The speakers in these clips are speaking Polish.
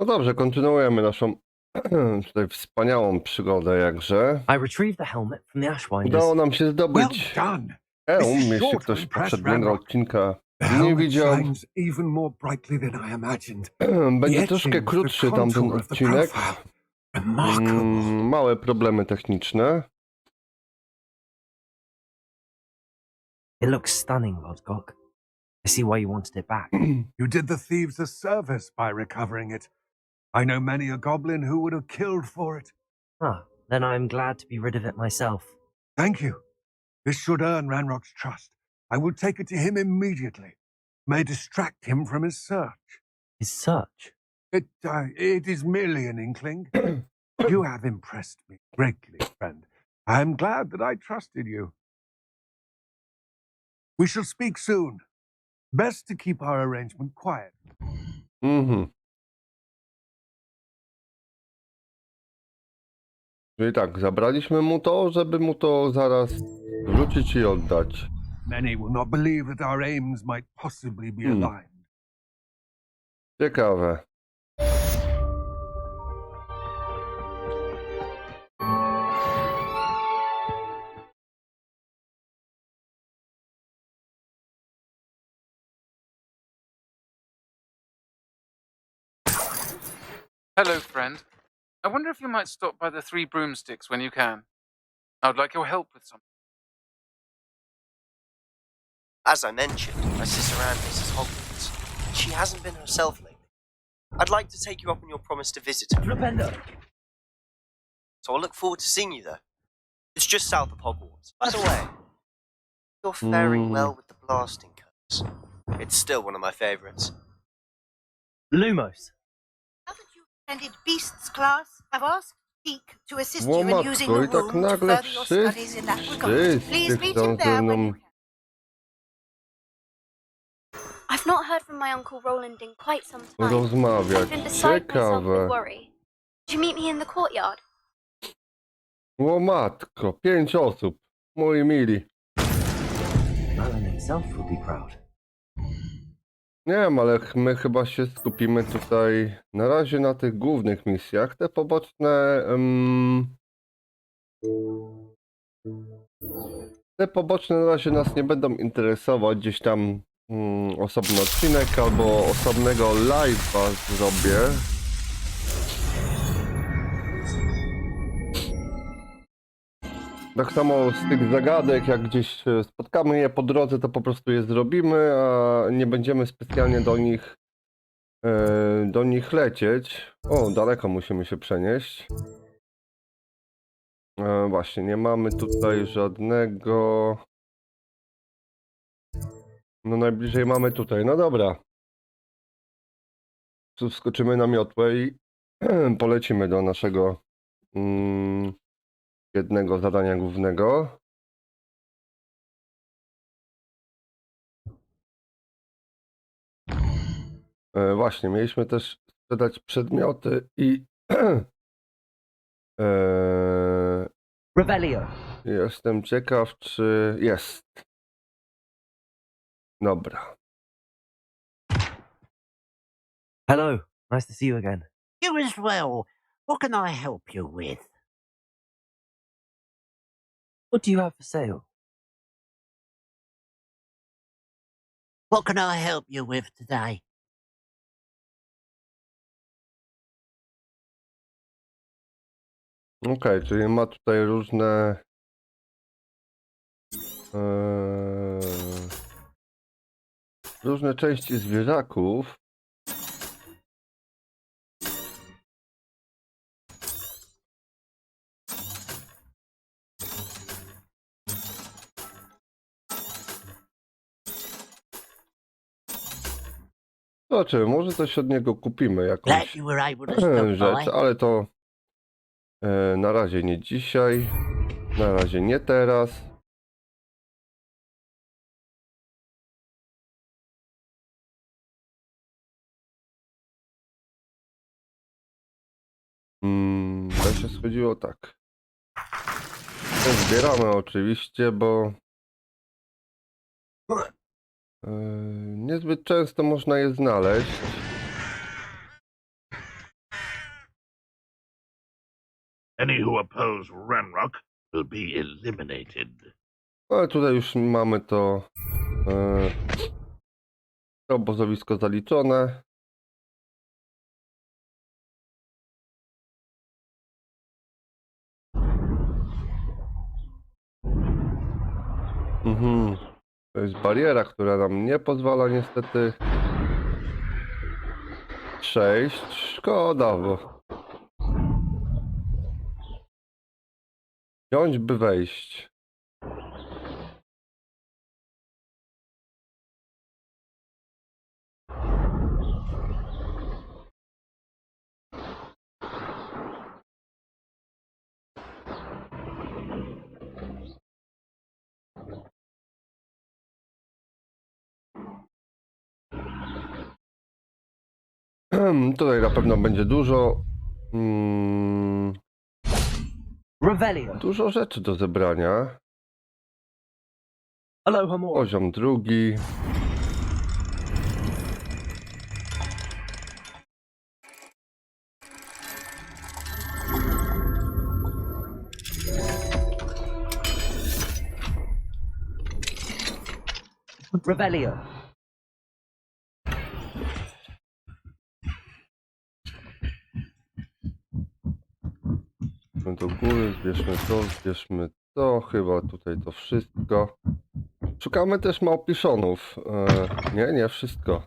No dobrze, kontynuujemy naszą tutaj wspaniałą przygodę jakże. I retrieved the helmet from the Ashwinders. Udało nam się Well zdobyć done. jeśli ktoś poprzedniego odcinka The nie helmet widział. shines even more brightly than I imagined. Będzie The troszkę etching, krótszy the tamten contour of the odcinek. profile. Remarkable. Małe problemy techniczne. It looks stunning, Lodgok. I see why you wanted it back. You did the thieves a service by recovering it. I know many a goblin who would have killed for it. Then I'm glad to be rid of it myself. Thank you. This should earn Ranrock's trust. I will take it to him immediately. May distract him from his search. His search? It is merely an inkling. You have impressed me greatly, friend. I am glad that I trusted you. We shall speak soon. Best to keep our arrangement quiet. Czyli tak, zabraliśmy mu to, żeby mu to zaraz wrócić i oddać. Many will not believe that our aims might possibly be aligned. Ciekawe. Hello, friend. I wonder if you might stop by the Three Broomsticks when you can. I would like your help with something. As I mentioned, my sister Anne visits Hogwarts. She hasn't been herself lately. I'd like to take you up on your promise to visit her. So I'll look forward to seeing you there. It's just south of Hogwarts. By the way, you're faring well with the blasting curse. It's still one of my favorites. Lumos. Now that you've attended Beasts class, I've asked Peak to assist you in Łomatko, using the i tak room to nagle further your studies in that regard. Please wszyscy meet chcą him ze there when mną. you can. I've not heard from my Uncle Roland in quite some time. Rozmawiać. I've been beside myself with Ciekawe. worry. Did you meet me in the courtyard? Łomatko, 5 osób. Moi mili. Alan himself would be proud. Nie wiem, ale my chyba się skupimy tutaj na razie na tych głównych misjach. Te poboczne... Te poboczne na razie nas nie będą interesować. Gdzieś tam osobny odcinek albo osobnego live'a zrobię. Tak samo z tych zagadek, jak gdzieś spotkamy je po drodze, to po prostu je zrobimy, a nie będziemy specjalnie do nich lecieć. O, daleko musimy się przenieść. Właśnie, nie mamy tutaj żadnego... No najbliżej mamy tutaj, no dobra. Tu wskoczymy na miotłę i polecimy do naszego jednego zadania głównego. Właśnie, mieliśmy też sprzedać przedmioty i Revelio. jestem ciekaw, czy jest. Dobra. Hello. Nice to see you again. You as well. What can I help you with? What do you have for sale? What can I help you with today? Okej, czyli ma tutaj różne różne części zwierzaków. Zobaczymy, może coś od niego kupimy, Glad jakąś you were able to stop rzecz, by. ale to na razie nie dzisiaj, na razie nie teraz. To się schodziło tak. To zbieramy oczywiście, bo niezbyt często można je znaleźć. Any who oppose Ranrock will be eliminated. Ale tutaj już mamy to obozowisko zaliczone. To jest bariera, która nam nie pozwala niestety przejść. Szkoda, bo wziąć by wejść. Tutaj na pewno będzie dużo rzeczy do zebrania. Poziom drugi. Revelio. Do góry, zbierzmy to, chyba tutaj to wszystko. Szukamy też małpiszonów. Nie wszystko.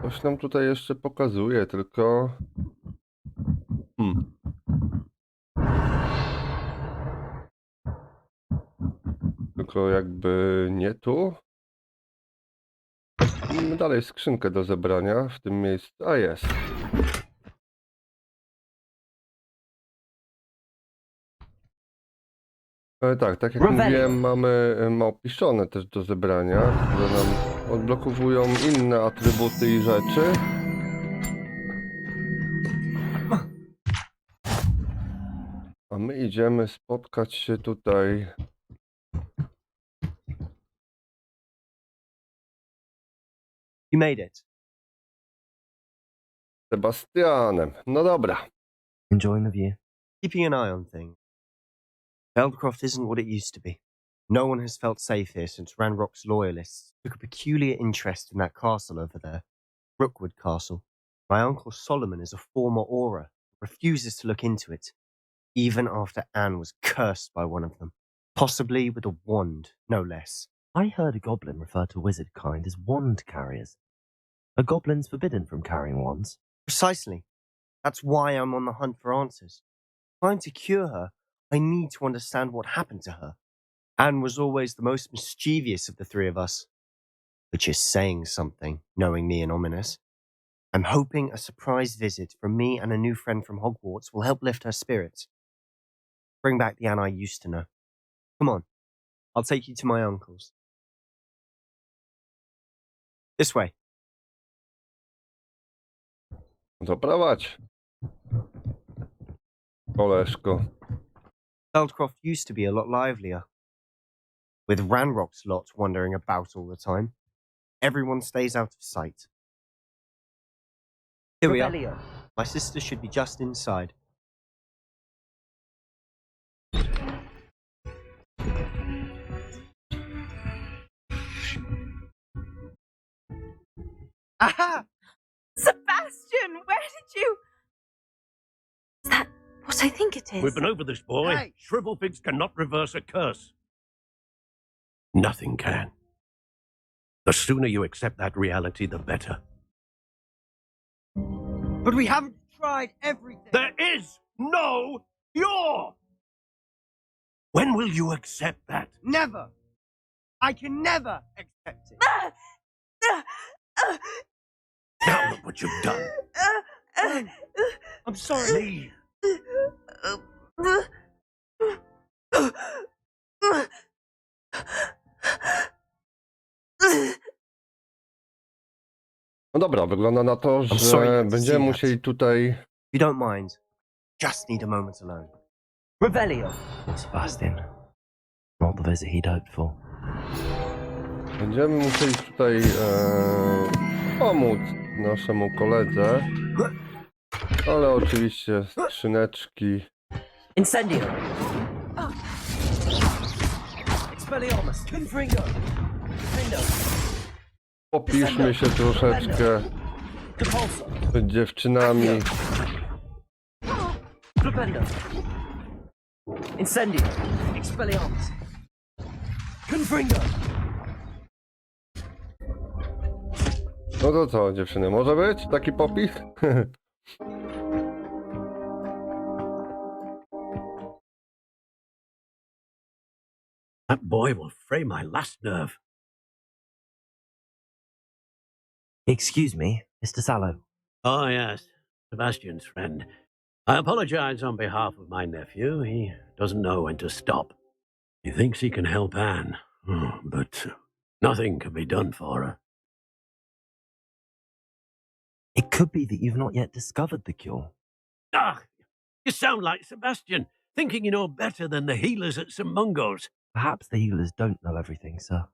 Coś nam tutaj jeszcze pokazuje, tylko... Tylko jakby nie tu. Mamy dalej skrzynkę do zebrania w tym miejscu. A jest. Tak jak mówiłem, mamy małpiszone też do zebrania, które nam odblokowują inne atrybuty i rzeczy. A my idziemy spotkać się tutaj You made it. z Sebastianem. No dobra. Enjoying the view. Keeping an eye on things. Feldcroft isn't what it used to be. No one has felt safe here since Ranrock's loyalists took a peculiar interest in that castle over there, Rookwood Castle. My uncle Solomon is a former Auror, refuses to look into it, even after Anne was cursed by one of them, possibly with a wand, no less. I heard a goblin refer to wizard kind as wand carriers. Are goblins forbidden from carrying wands? Precisely. That's why I'm on the hunt for answers. Trying to cure her, I need to understand what happened to her. Anne was always the most mischievous of the three of us, which is saying something, knowing me and ominous. I'm hoping a surprise visit from me and a new friend from Hogwarts will help lift her spirits. Bring back the Anne I used to know. Come on, I'll take you to my uncle's. This way. Zaprowadź. Koleżko. Feldcroft used to be a lot livelier, with Ranrock's lot wandering about all the time. Everyone stays out of sight. Here we are. My sister should be just inside. Aha! Sebastian, where did you... Is that what I think it is? We've been over this, boy. Hey. Shrivelfigs cannot reverse a curse. Nothing can. The sooner you accept that reality, the better. But we haven't tried everything. There is no cure! When will you accept that? Never. I can never accept it. Now look what you've done. I'm sorry. Leave. No dobra, wygląda na to, I'm sorry you że had to będziemy see that. musieli tutaj... If you don't mind, just need a moment alone. Revelio. Sebastian. Not the visit he'd hoped for. Będziemy musieli tutaj pomóc naszemu koledze. Ale oczywiście skrzyneczki. Incendio. Expelliarmus. Confringo. Confrindo. Popiszmy się troszeczkę Compulsor. z dziewczynami. Flipendo. Incendio. Expelliarmus. Confringo. No to co, dziewczyny, może być taki popis? That boy will fray my last nerve. Excuse me, Mr. Sallow. Oh, yes, Sebastian's friend. I apologize on behalf of my nephew. He doesn't know when to stop. He thinks he can help Anne, but nothing can be done for her. It could be that you've not yet discovered the cure. Ah, you sound like Sebastian, thinking you know better than the healers at St. Mungo's. Perhaps the healers don't know everything, sir.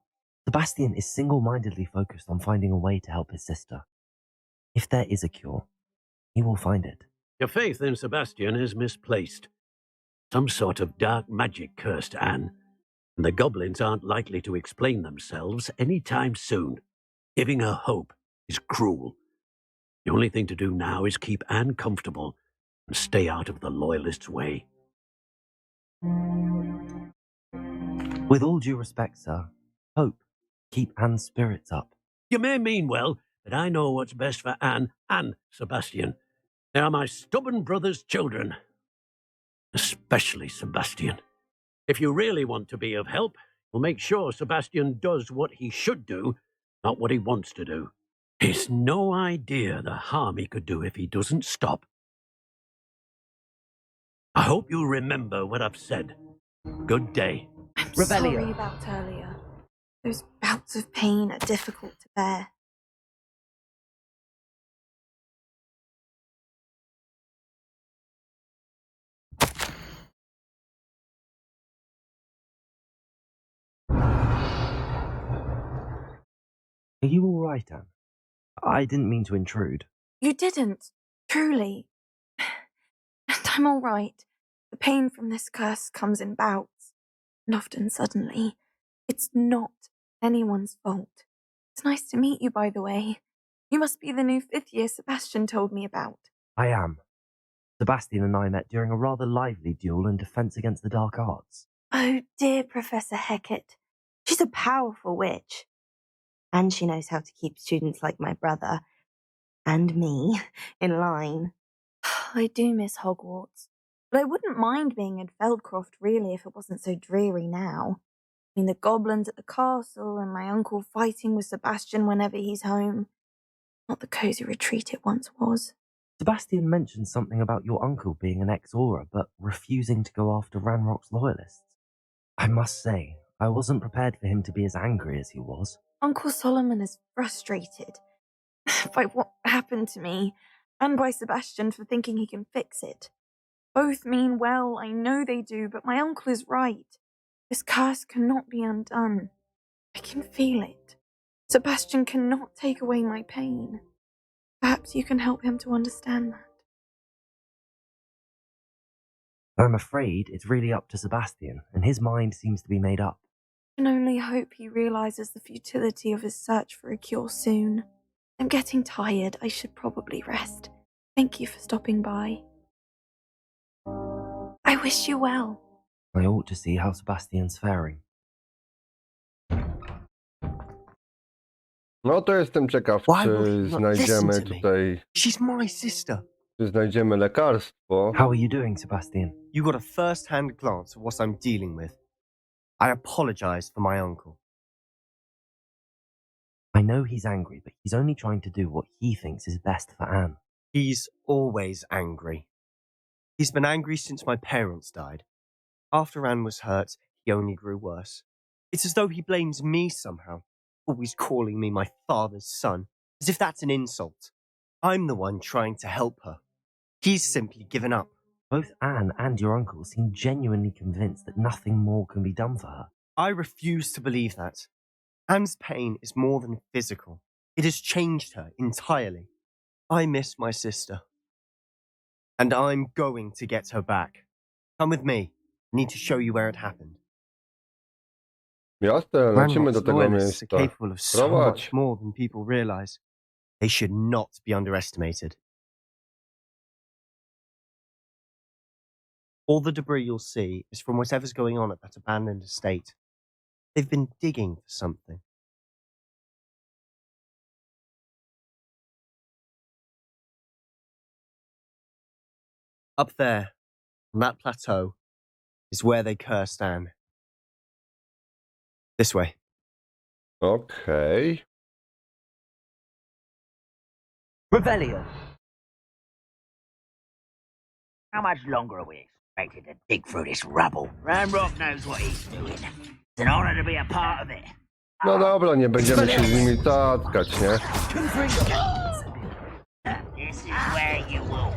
Sebastian is single-mindedly focused on finding a way to help his sister. If there is a cure, he will find it. Your faith in Sebastian is misplaced. Some sort of dark magic cursed Anne, and the goblins aren't likely to explain themselves any time soon. Giving her hope is cruel. The only thing to do now is keep Anne comfortable and stay out of the Loyalists' way. With all due respect, sir, hope. Keep Anne's spirits up. You may mean well, but I know what's best for Anne and Sebastian. They are my stubborn brother's children. Especially Sebastian. If you really want to be of help, you'll make sure Sebastian does what he should do, not what he wants to do. He's no idea the harm he could do if he doesn't stop. I hope you remember what I've said. Good day. I'm Rebellion. sorry about earlier. Those bouts of pain are difficult to bear. Are you all right, Anne? I didn't mean to intrude. You didn't, truly. And I'm all right. The pain from this curse comes in bouts, and often suddenly. It's not anyone's fault. It's nice to meet you, by the way. You must be the new 5th year Sebastian told me about. I am. Sebastian and I met during a rather lively duel in defense against the dark arts. Oh, dear Professor Hecat. She's a powerful witch. And she knows how to keep students like my brother and me in line. I do miss Hogwarts, but I wouldn't mind being in Feldcroft, really, if it wasn't so dreary now. I mean, the goblins at the castle and my uncle fighting with Sebastian whenever he's home. Not the cosy retreat it once was. Sebastian mentioned something about your uncle being an ex-Aura, but refusing to go after Ranrock's loyalists. I must say, I wasn't prepared for him to be as angry as he was. Uncle Solomon is frustrated by what happened to me, and by Sebastian for thinking he can fix it. Both mean well, I know they do, but my uncle is right. This curse cannot be undone. I can feel it. Sebastian cannot take away my pain. Perhaps you can help him to understand that. I'm afraid it's really up to Sebastian, and his mind seems to be made up. I can only hope he realizes the futility of his search for a cure soon. I'm getting tired. I should probably rest. Thank you for stopping by. I wish you well. I ought to see how Sebastian's faring. No to jestem ciekaw, Why czy will he not znajdziemy listen to me? tutaj, She's my sister. czy znajdziemy lekarstwo. How are you doing, Sebastian? You got a first-hand glance of what I'm dealing with. I apologize for my uncle. I know he's angry, but he's only trying to do what he thinks is best for Anne. He's always angry. He's been angry since my parents died. After Anne was hurt, he only grew worse. It's as though he blames me somehow, always calling me my father's son, as if that's an insult. I'm the one trying to help her. He's simply given up. Both Anne and your uncle seem genuinely convinced that nothing more can be done for her. I refuse to believe that. Anne's pain is more than physical. It has changed her entirely. I miss my sister. And I'm going to get her back. Come with me. I need to show you where it happened. Jasne, lecimy do Ranrock's tego loyalists are miejsca. capable of so Prowadź. much more than people realize. They should not be underestimated. All the debris you'll see is from whatever's going on at that abandoned estate. They've been digging for something. Up there, on that plateau, is where they cursed Anne. This way. Okej. Revelio. How much longer are we expected to dig through this rubble? Ranrock knows what he's doing. It's an honor to be a part of it. No dobra, nie będziemy się z nimi tatkać, nie? This is where you will.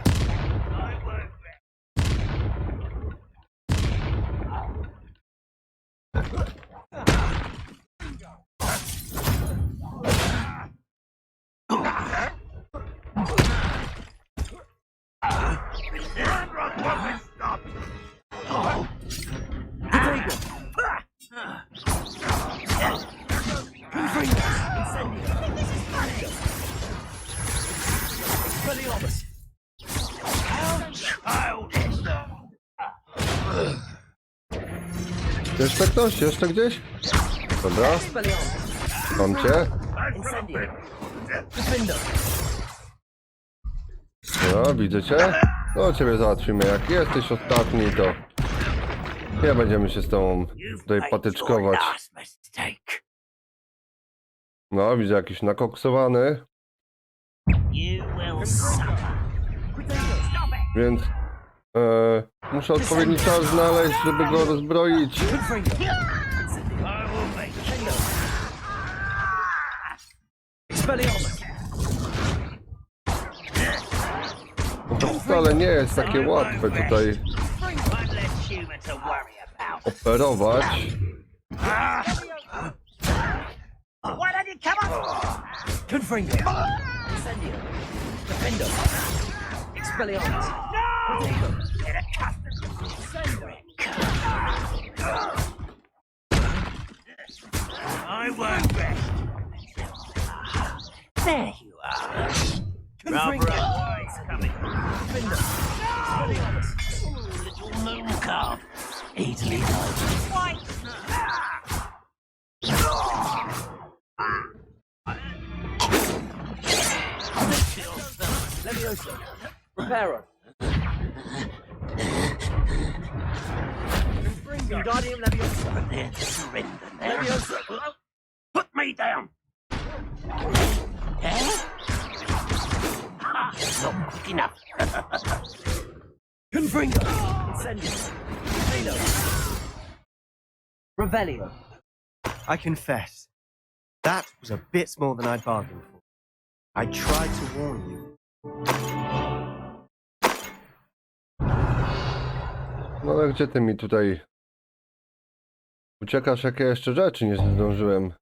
Jeszcze ktoś? Jeszcze gdzieś? Dobra. Mam cię. No, widzę cię. No, ciebie załatwimy. Jak jesteś ostatni, to nie będziemy się z tobą tutaj patyczkować. No, widzę jakiś nakoksowany. Więc muszę odpowiedni czas znaleźć, żeby go rozbroić. No to wcale nie jest takie łatwe tutaj operować. I won't rest. There you are. Rather a wise coming. Little moon calf. Easily done. Repairer. Guardian Leviosa. Prepare to surrender now. Put me down. Eh? Not quick enough. Confringo. Incendio. Revelio. I confess, that was a bit more than I bargained for. I tried to warn you. No ale gdzie ty mi tutaj uciekasz, jakie jeszcze rzeczy nie zdążyłem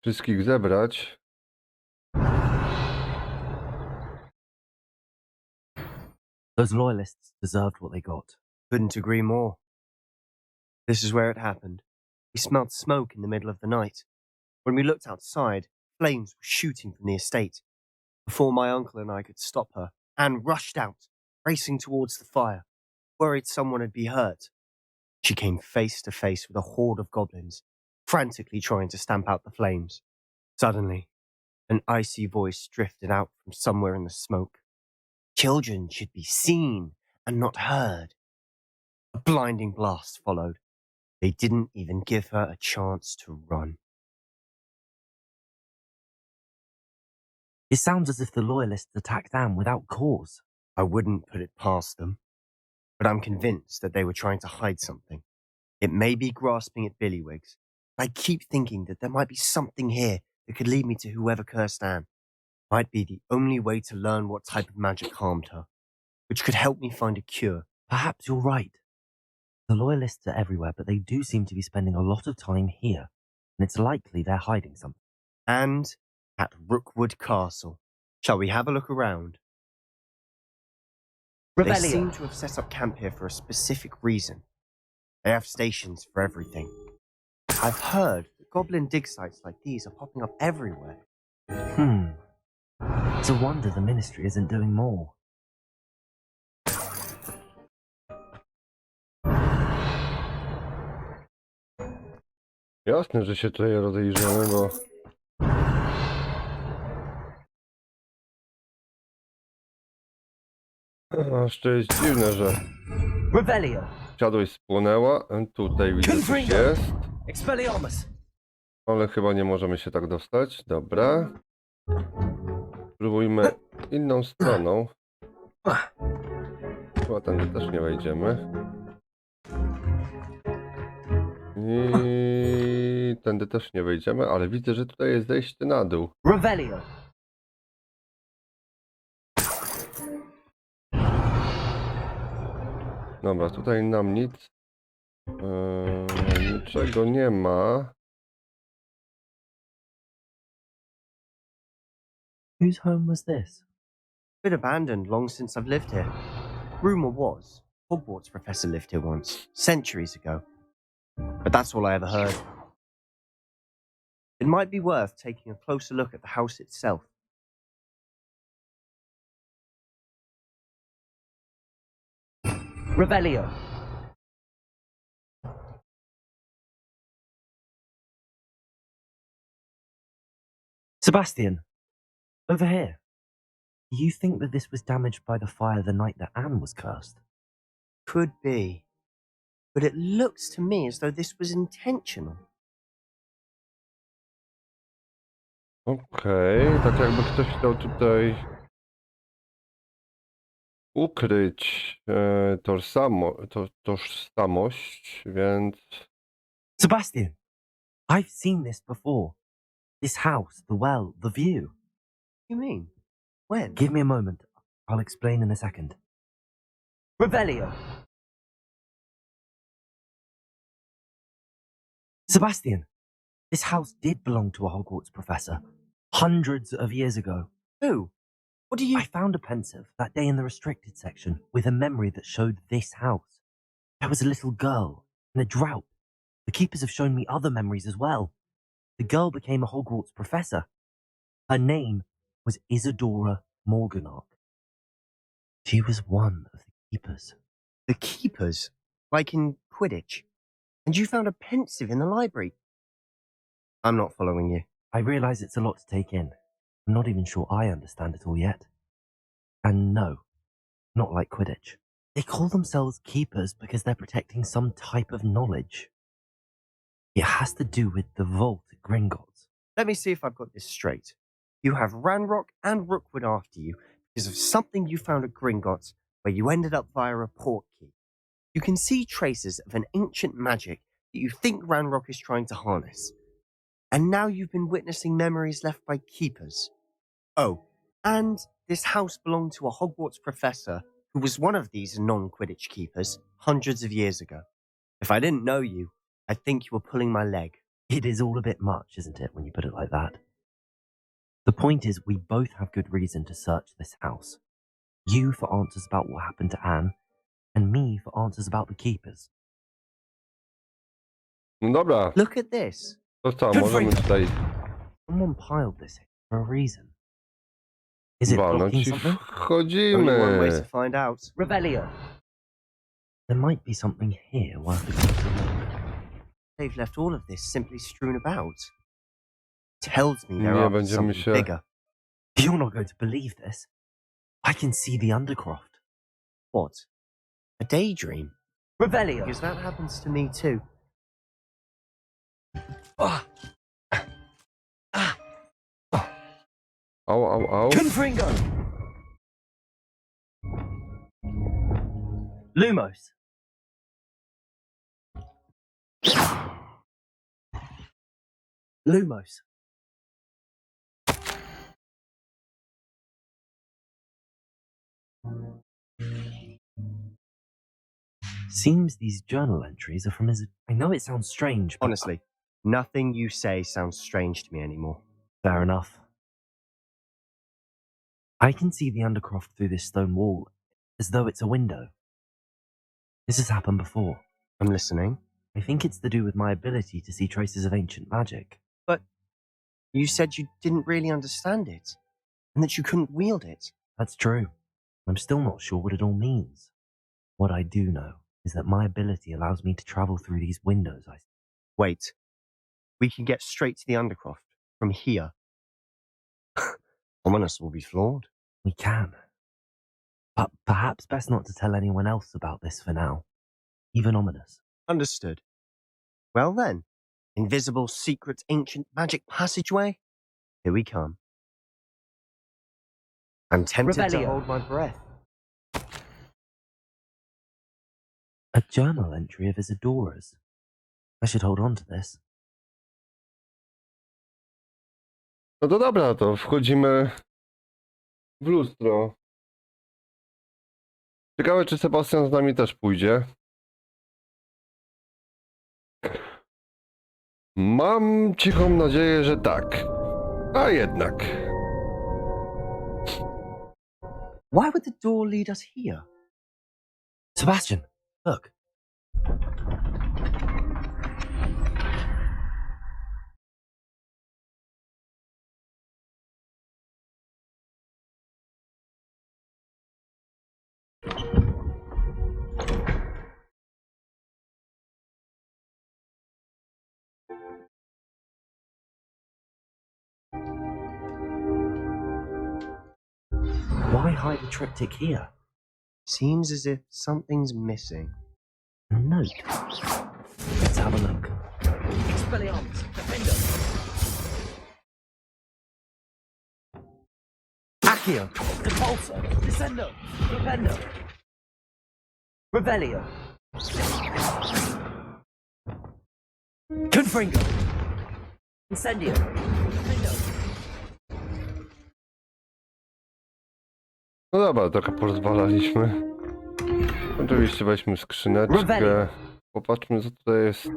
wszystkich zebrać. Those loyalists deserved what they got. Couldn't agree more. This is where it happened. We smelled smoke in the middle of the night. When we looked outside, flames were shooting from the estate. Before my uncle and I could stop her, Anne rushed out, racing towards the fire, worried someone had been hurt. She came face to face with a horde of goblins, frantically trying to stamp out the flames. Suddenly, an icy voice drifted out from somewhere in the smoke. Children should be seen and not heard. A blinding blast followed. They didn't even give her a chance to run. It sounds as if the loyalists attacked Anne without cause. I wouldn't put it past them, but I'm convinced that they were trying to hide something. It may be grasping at billywhigs, but I keep thinking that there might be something here that could lead me to whoever cursed Anne. Might be the only way to learn what type of magic harmed her, which could help me find a cure. Perhaps you're right. The loyalists are everywhere, but they do seem to be spending a lot of time here, and it's likely they're hiding something. And at Rookwood Castle. Shall we have a look around? They Rebellion. seem to have set up camp here for a specific reason. They have stations for everything. I've heard that goblin dig sites like these are popping up everywhere. It's a wonder the ministry isn't doing more. Jasne, że się tutaj rozejrzymy, bo... Aż to jest dziwne, że Rebellion. siadłość spłonęła. Tutaj widzę coś jest. Expelliarmus. Ale chyba nie możemy się tak dostać. Dobra. Spróbujmy inną stroną. Chyba tędy też nie wejdziemy. I tędy też nie wejdziemy, ale widzę, że tutaj jest zejście na dół. Rebellion. Dobra, tutaj nam niczego nie ma. Whose home was this? Been abandoned long since I've lived here. Rumour was, Hogwarts professor lived here once, centuries ago. But that's all I ever heard. It might be worth taking a closer look at the house itself. Rebellion. Sebastian, over here. Do you think that this was damaged by the fire the night that Anne was cursed? Could be. But it looks to me as though this was intentional. Okej, tak jakby ktoś chciał tutaj ukryć tożsamość, więc... Sebastian, I've seen this before. This house, the well, the view. You mean? When? Give me a moment. I'll explain in a second. Rebellion. Sebastian, this house did belong to a Hogwarts professor hundreds of years ago. Who? What do you... I found a pensive that day in the restricted section with a memory that showed this house. There was a little girl in a drought. The keepers have shown me other memories as well. The girl became a Hogwarts professor. Her name was Isadora Morganach. She was one of the keepers. The keepers? Like in Quidditch? And you found a pensive in the library? I'm not following you. I realise it's a lot to take in. I'm not even sure I understand it all yet. And no, not like Quidditch. They call themselves keepers because they're protecting some type of knowledge. It has to do with the vault at Gringotts. Let me see if I've got this straight. You have Ranrock and Rookwood after you because of something you found at Gringotts where you ended up via a portkey. You can see traces of an ancient magic that you think Ranrock is trying to harness. And now you've been witnessing memories left by keepers. Oh, and this house belonged to a Hogwarts professor who was one of these non-Quidditch keepers hundreds of years ago. If I didn't know you, I'd think you were pulling my leg. It is all a bit much, isn't it, when you put it like that? The point is, we both have good reason to search this house. You for answers about what happened to Anne, and me for answers about the keepers. No dobra, Look at this. to co, możemy tutaj Someone piled this here for a reason. Is it walnąć blocking i something? Only one way to wchodzimy. find out. Rebellion. There might be something here worth a closer look. They've left all of this simply strewn about. Tells me they're Nie up to będziemy something się... bigger. You're not going to believe this. I can see the Undercroft. What? A daydream? Rebellion. Because that happens to me too. Au, au, au. Confringo. Lumos. Lumos. Seems these journal entries are from his... I know it sounds strange, but... Honestly, nothing you say sounds strange to me anymore. Fair enough. I can see the undercroft through this stone wall, as though it's a window. This has happened before. I'm listening. I think it's to do with my ability to see traces of ancient magic. But you said you didn't really understand it, and that you couldn't wield it. That's true. I'm still not sure what it all means. What I do know is that my ability allows me to travel through these windows I see. Wait. We can get straight to the undercroft from here. Ominous will be flawed. We can. But perhaps best not to tell anyone else about this for now. Even Ominous. Understood. Well then, invisible, secret, ancient magic passageway? Here we come. I'm tempted to Rebellion. hold my breath. A journal entry of Isadora's. I should hold on to this. No to dobra, to wchodzimy w lustro. Ciekawe, czy Sebastian z nami też pójdzie. Mam cichą nadzieję, że tak. A jednak. Why would the door lead us here? Sebastian, look. Why hide the triptych here? Seems as if something's missing. A note. Let's have a look. Expelliarmus, defender. Accio, Repulsor, Descendo, Propendo. Revelio. Confringo. Incendio. Defendo. No dobra, trochę porozwalaliśmy. Oczywiście weźmy skrzyneczkę. Popatrzmy, co tutaj jest.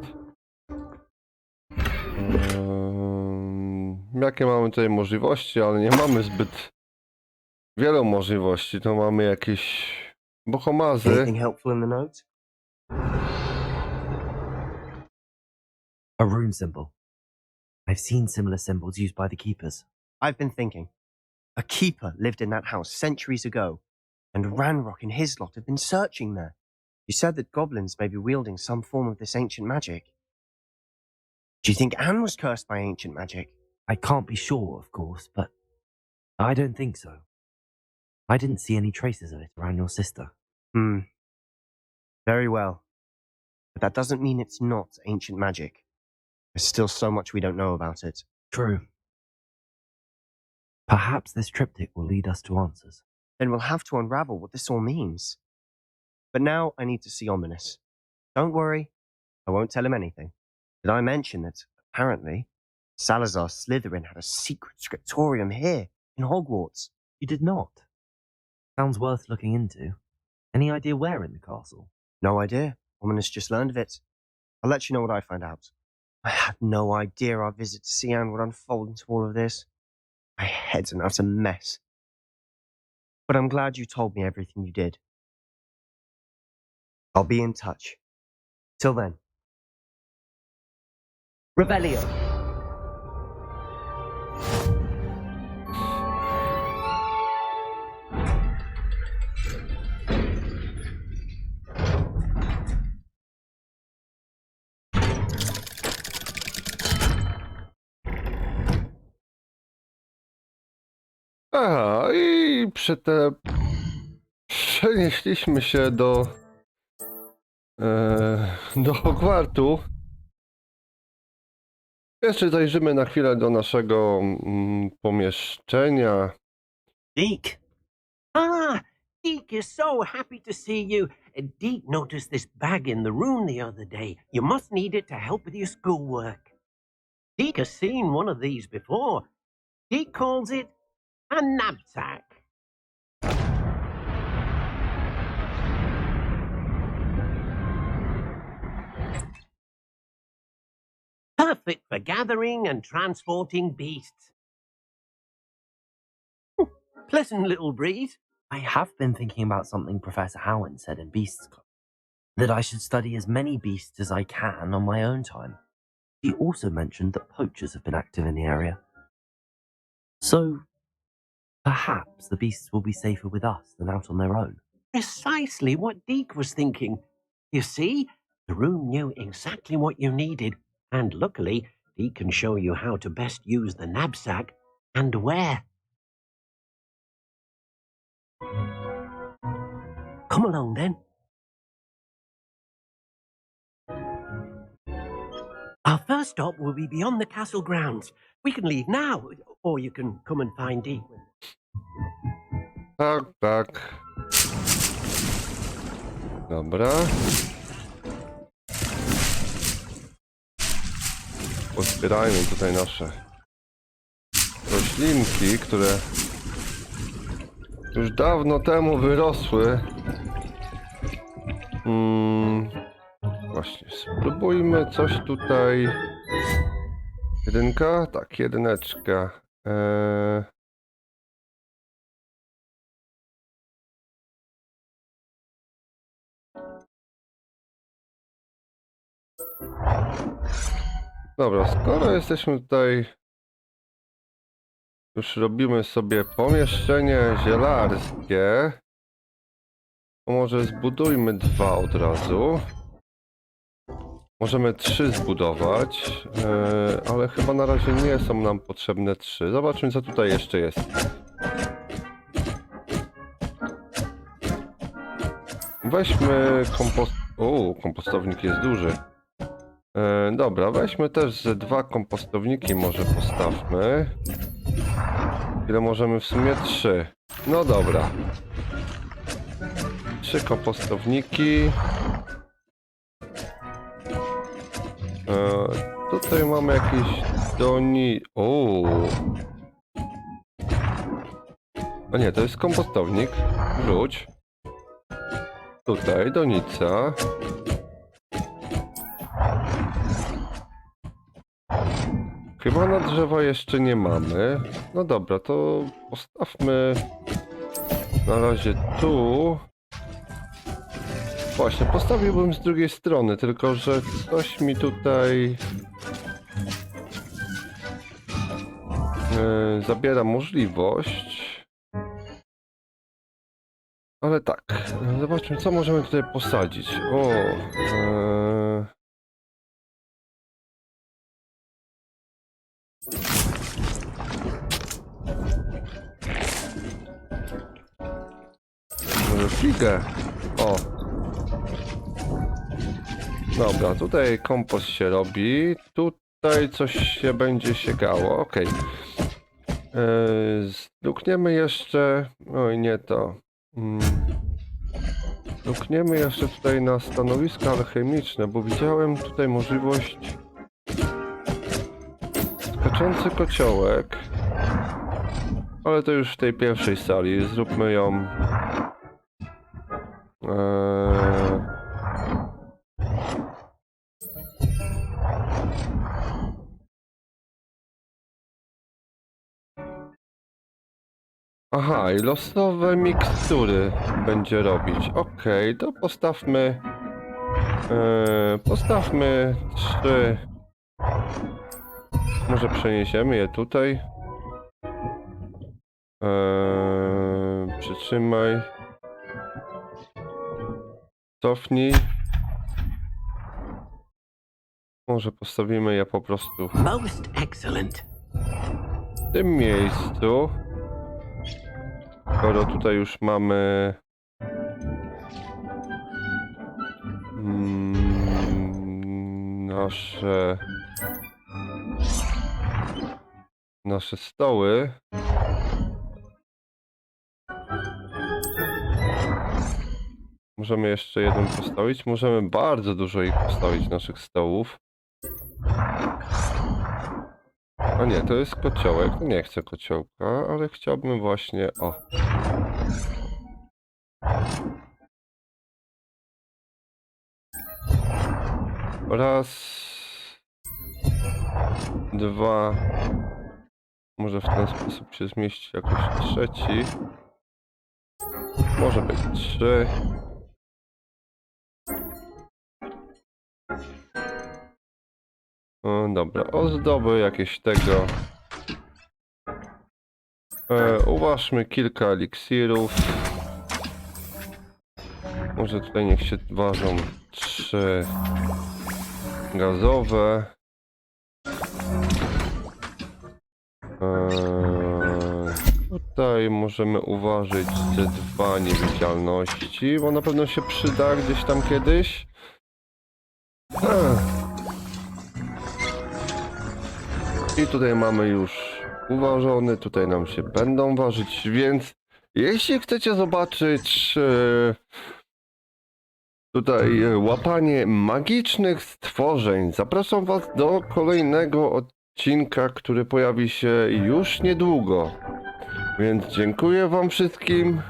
Jakie mamy tutaj możliwości, ale nie mamy zbyt wielu możliwości. To mamy jakieś bohomazy. Anything helpful in the note? A rune symbol. I've seen similar symbols used by the keepers. I've been thinking. A keeper lived in that house centuries ago, and Ranrock and his lot have been searching there. You said that goblins may be wielding some form of this ancient magic. Do you think Anne was cursed by ancient magic? I can't be sure, of course, but I don't think so. I didn't see any traces of it around your sister. Very well. But that doesn't mean it's not ancient magic. There's still so much we don't know about it. True. Perhaps this triptych will lead us to answers. Then we'll have to unravel what this all means. But now I need to see Ominous. Don't worry, I won't tell him anything. Did I mention that, apparently, Salazar Slytherin had a secret scriptorium here in Hogwarts? You did not. Sounds worth looking into. Any idea where in the castle? No idea. Ominous just learned of it. I'll let you know what I find out. I had no idea our visit to Cian would unfold into all of this. My head's an utter mess. But I'm glad you told me everything you did. I'll be in touch. Till then. Revelio. Aha, i przenieśliśmy się do Hogwartu. Jeszcze zajrzymy na chwilę do naszego pomieszczenia. Deke. Ah, Deke is so happy to see you. Deke noticed this bag in the room the other day. You must need it to help with your schoolwork. Deke has seen one of these before. Deke calls it a knapsack. Perfect for gathering and transporting beasts. pleasant little breeze. I have been thinking about something Professor Howard said in Beasts Club, that I should study as many beasts as I can on my own time. He also mentioned that poachers have been active in the area. So, perhaps the beasts will be safer with us than out on their own. Precisely what Deke was thinking. You see, the room knew exactly what you needed, and luckily, Deke can show you how to best use the knapsack and where. Come along then. Our first stop will be beyond the castle grounds. We can leave now, or you can come and find Deke. Tak, tak. Dobra. Pozbierajmy tutaj nasze roślinki, które już dawno temu wyrosły. Właśnie, spróbujmy coś tutaj. Jedynka? Tak, jedyneczka. Dobra, skoro jesteśmy tutaj, już robimy sobie pomieszczenie zielarskie, to może zbudujmy 2 od razu. Możemy 3 zbudować, ale chyba na razie nie są nam potrzebne 3. Zobaczmy, co tutaj jeszcze jest. Weźmy kompost... kompostownik jest duży. Dobra, weźmy też ze 2 kompostowniki może postawmy. Ile możemy w sumie? 3. No dobra. 3 kompostowniki. Tutaj mamy jakieś O nie, to jest kompostownik. Wróć. Tutaj donica. Chyba na drzewa jeszcze nie mamy. No dobra, to postawmy na razie tu. Właśnie, postawiłbym z drugiej strony, tylko że coś mi tutaj zabiera możliwość. Ale tak, zobaczmy, co możemy tutaj posadzić. Może figę. Dobra, tutaj kompost się robi. Tutaj coś się będzie siegało. Okej. Zdukniemy jeszcze... Oj, nie to. Zdukniemy jeszcze tutaj na stanowisko alchemiczne, bo widziałem tutaj możliwość... Skaczący kociołek. Ale to już w tej pierwszej sali. Zróbmy ją... Aha, i losowe mikstury będzie robić. Okej, to postawmy... postawmy 3... Może przeniesiemy je tutaj. Przytrzymaj. Cofnij. Może postawimy je po prostu Most excellent. w tym miejscu. Skoro tutaj już mamy nasze stoły. Możemy jeszcze jeden postawić. Możemy bardzo dużo ich postawić, naszych stołów. A nie, to jest kociołek. Nie chcę kociołka, ale chciałbym właśnie... Raz... 2... Może w ten sposób się zmieści jakoś trzeci. Może być 3. O, dobra, ozdoby jakieś tego. Uważmy kilka eliksirów. Może tutaj niech się ważą 3 gazowe. Tutaj możemy uważać te 2 niewidzialności, bo na pewno się przyda gdzieś tam kiedyś. I tutaj mamy już uważony, tutaj nam się będą ważyć, więc jeśli chcecie zobaczyć tutaj łapanie magicznych stworzeń, zapraszam was do kolejnego odcinka, który pojawi się już niedługo. Więc dziękuję wam wszystkim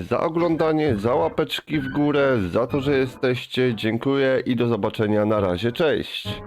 za oglądanie, za łapeczki w górę, za to, że jesteście. Dziękuję i do zobaczenia. Na razie, cześć!